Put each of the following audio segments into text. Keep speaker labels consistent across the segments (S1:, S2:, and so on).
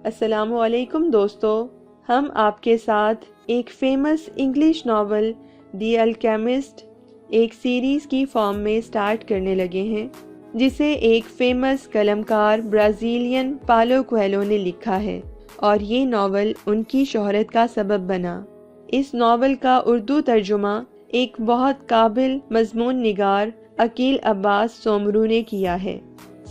S1: السلام علیکم دوستو، ہم آپ کے ساتھ ایک فیمس انگلش ناول دی الکیمسٹ ایک سیریز کی فارم میں سٹارٹ کرنے لگے ہیں، جسے ایک فیمس قلمکار برازیلین پالو کویلو نے لکھا ہے اور یہ ناول ان کی شہرت کا سبب بنا۔ اس ناول کا اردو ترجمہ ایک بہت قابل مضمون نگار عقیل عباس سومرو نے کیا ہے۔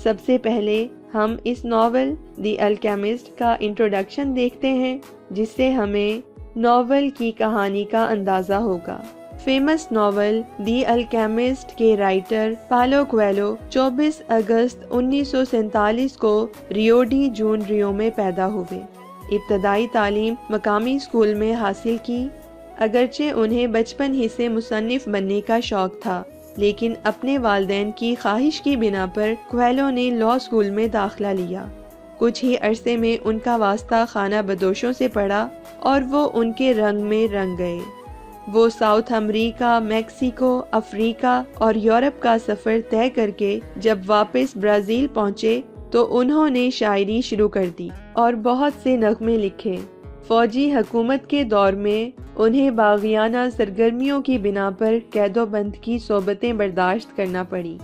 S1: سب سے پہلے ہم اس ناول دی الکیمسٹ کا انٹروڈکشن دیکھتے ہیں، جس سے ہمیں ناول کی کہانی کا اندازہ ہوگا۔ فیمس ناول دی الکیمسٹ کے رائٹر پالو کویلو 24 اگست 1947 کو ریو ڈی جنیرو میں پیدا ہوئے۔ ابتدائی تعلیم مقامی اسکول میں حاصل کی، اگرچہ انہیں بچپن ہی سے مصنف بننے کا شوق تھا، لیکن اپنے والدین کی خواہش کی بنا پر کویلو نے لاء اسکول میں داخلہ لیا۔ کچھ ہی عرصے میں ان کا واسطہ خانہ بدوشوں سے پڑا اور وہ ان کے رنگ میں رنگ گئے۔ وہ ساؤتھ امریکہ، میکسیکو، افریقہ اور یورپ کا سفر طے کر کے جب واپس برازیل پہنچے تو انہوں نے شاعری شروع کر دی اور بہت سے نغمے لکھے۔ فوجی حکومت کے دور میں انہیں باغیانہ سرگرمیوں کی بنا پر قید و بند کی صحبتیں برداشت کرنا پڑی۔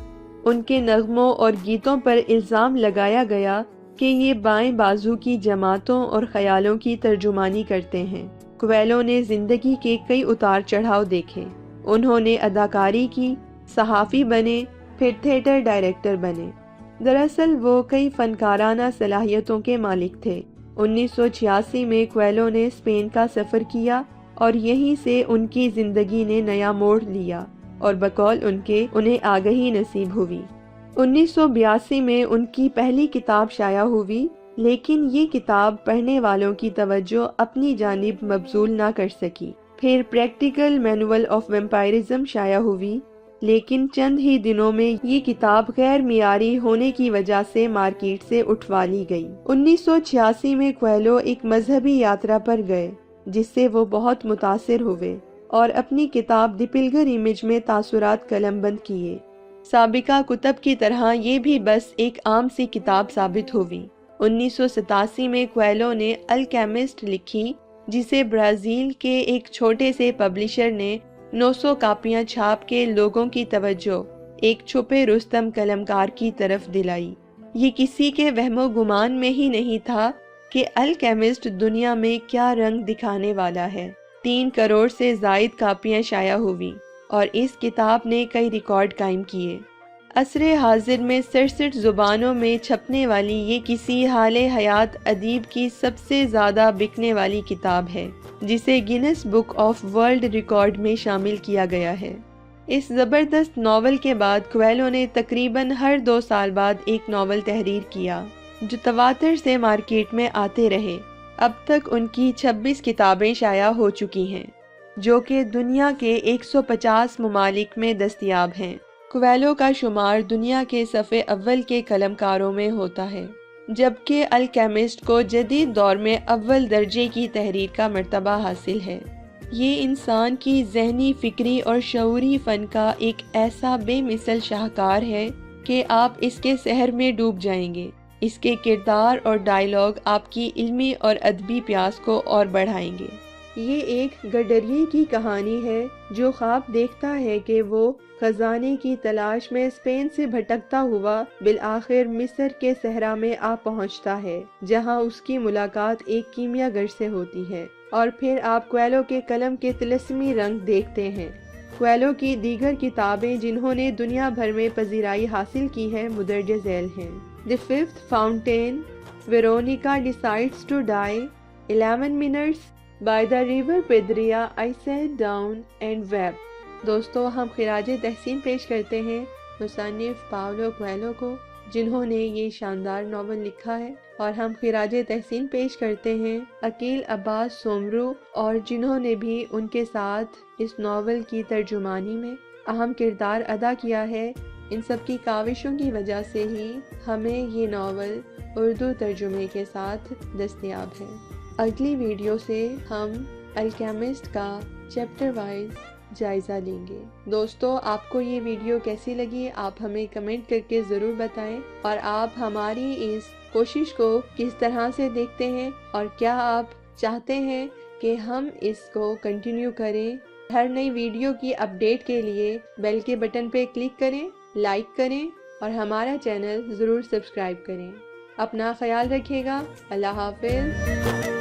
S1: ان کے نغموں اور گیتوں پر الزام لگایا گیا کہ یہ بائیں بازو کی جماعتوں اور خیالوں کی ترجمانی کرتے ہیں۔ کویلو نے زندگی کے کئی اتار چڑھاؤ دیکھے۔ انہوں نے اداکاری کی، صحافی بنے، پھر تھیٹر ڈائریکٹر بنے۔ دراصل وہ کئی فنکارانہ صلاحیتوں کے مالک تھے۔ 1986 میں کویلو نے اسپین کا سفر کیا اور یہیں سے ان کی زندگی نے نیا موڑ لیا اور بقول ان کے انہیں آگہی نصیب ہوئی۔ 1982 میں ان کی پہلی کتاب شائع ہوئی، لیکن یہ کتاب پڑھنے والوں کی توجہ اپنی جانب مبذول نہ کر سکی۔ پھر پریکٹیکل مینول آف ویمپائرزم شائع ہوئی، لیکن چند ہی دنوں میں یہ کتاب غیر معیاری ہونے کی وجہ سے مارکیٹ سے اٹھوا لی گئی۔ 1986 میں کویلو ایک مذہبی یاترا پر گئے، جس سے وہ بہت متاثر ہوئے اور اپنی کتاب دی پلگر امیج میں تاثرات قلم بند کیے۔ سابقہ کتب کی طرح یہ بھی بس ایک عام سی کتاب ثابت ہوئی۔ 1987 میں کویلو نے الکیمسٹ لکھی، جسے برازیل کے ایک چھوٹے سے پبلشر نے 900 کاپیاں چھاپ کے لوگوں کی توجہ ایک چھپے رستم قلمکار کی طرف دلائی۔ یہ کسی کے وہم و گمان میں ہی نہیں تھا کہ الکیمسٹ دنیا میں کیا رنگ دکھانے والا ہے۔ 3 کروڑ سے زائد کاپیاں شائع ہوئی اور اس کتاب نے کئی ریکارڈ قائم کیے۔ عصر حاضر میں 66 زبانوں میں چھپنے والی یہ کسی حال حیات ادیب کی سب سے زیادہ بکنے والی کتاب ہے، جسے grains book of world record میں شامل کیا گیا ہے۔ اس زبردست ناول کے بعد کویلو نے تقریباً ہر 2 سال بعد ایک ناول تحریر کیا، جو تواتر سے مارکیٹ میں آتے رہے۔ اب تک ان کی 26 کتابیں شائع ہو چکی ہیں، جو کہ دنیا کے 150 ممالک میں دستیاب ہیں۔ کویلو کا شمار دنیا کے صفحے اول کے قلمکاروں میں ہوتا ہے، جبکہ الکیمسٹ کو جدید دور میں اول درجے کی تحریر کا مرتبہ حاصل ہے۔ یہ انسان کی ذہنی، فکری اور شعوری فن کا ایک ایسا بے مثل شاہکار ہے کہ آپ اس کے سحر میں ڈوب جائیں گے۔ اس کے کردار اور ڈائیلاگ آپ کی علمی اور ادبی پیاس کو اور بڑھائیں گے۔ یہ ایک گڈریے کی کہانی ہے جو خواب دیکھتا ہے کہ وہ خزانے کی تلاش میں اسپین سے بھٹکتا ہوا بالآخر مصر کے صحرا میں آ پہنچتا ہے، جہاں اس کی ملاقات ایک کیمیا گر سے ہوتی ہے، اور پھر آپ کویلو کے قلم کے طلسمی رنگ دیکھتے ہیں۔ کویلو کی دیگر کتابیں جنہوں نے دنیا بھر میں پذیرائی حاصل کی ہے مندرجہ ذیل ہیں: the fifth fountain, Veronica decides to die, 11 minutes, by the river Piedra, I sat down and wept. دوستو، ہم خراج تحسین پیش کرتے ہیں مصنف پاولو کویلو کو، جنہوں نے یہ شاندار ناول لکھا ہے، اور ہم خراج تحسین پیش کرتے ہیں عقیل عباس سومرو، اور جنہوں نے بھی ان کے ساتھ اس ناول کی ترجمانی میں اہم کردار ادا کیا ہے۔ ان سب کی کاوشوں کی وجہ سے ہی ہمیں یہ ناول اردو ترجمے کے ساتھ دستیاب ہے۔ اگلی ویڈیو سے ہم الکیمسٹ کا چیپٹر وائز جائزہ لیں گے۔ دوستو، آپ کو یہ ویڈیو کیسی لگی آپ ہمیں کمنٹ کر کے ضرور بتائیں، اور آپ ہماری اس کوشش کو کس طرح سے دیکھتے ہیں اور کیا آپ چاہتے ہیں کہ ہم اس کو کنٹینیو کریں۔ ہر نئی ویڈیو کی اپڈیٹ کے لیے بیل کے بٹن پہ کلک کریں، لائک کریں اور ہمارا چینل ضرور سبسکرائب کریں۔ اپنا خیال رکھیے گا۔ اللہ حافظ۔